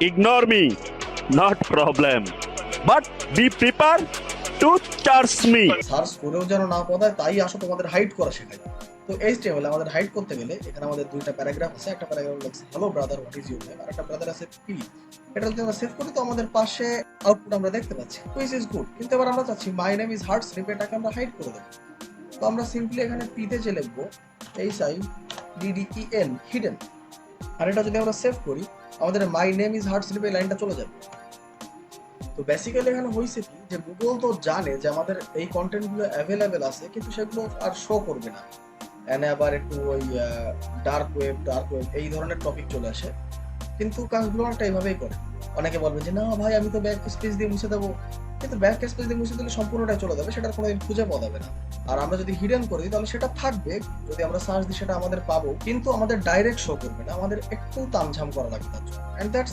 ignore me, not problem. But be prepared to charge me. Search করেও যেন না পদায়, তাই আসো তোমাদের হাইড করা শেখাই। তো HTML আমাদের হাইড করতে গেলে এখানে আমাদের দুইটা প্যারাগ্রাফ আছে। একটা প্যারাগ্রাফ লিখছে hello brother what is your name, আর একটা ব্রাদার আছে পি। এটা যদি আমরা সেভ করি তো আমাদের পাশে আউটপুট আমরা দেখতে পাচ্ছি, হুইচ ইজ গুড। কিন্তু এবার আমরা চাচ্ছি my name is heart slip, এটাকে আমরা হাইড করে দেবো। তো আমরা সিম্পলি এখানে পিতে যে লিখবো HIDDEN, হিডেন। আর এটা যদি আমরা সেভ করি আমাদের my name is heart slip এই লাইনটা চলে যাবে। তো বেসিক্যালি এখানে হয়েছে কি, যে গুগল তো জানে যে আমাদের এই কন্টেন্ট গুলো অ্যাভেলেবেল আছে, কিন্তু সেগুলো আর শো করবে না। এনে আবার একটু ওই ডার্ক ওয়েব এই ধরনের টপিক চলে আসে। কিন্তু কাজগুলো অনেকটা এইভাবেই করে। অনেকে বলবে যে না ভাই আমি তো ব্যাক স্পেস দিয়ে মুছে দেবো, কিন্তু ব্যাক স্পেস দিয়ে মুছে দিলে সম্পূর্ণটাই চলে যাবে, সেটার কোনো খুঁজে পাওয়া যাবে না। আর আমরা যদি হিডেন করে দিই তাহলে সেটা থাকবে, যদি আমরা সার্চ দিই সেটা আমাদের পাবো, কিন্তু আমাদের ডাইরেক্ট শো করবে না, আমাদের একটু তামঝাম করা লাগবে তার জন্য। And that's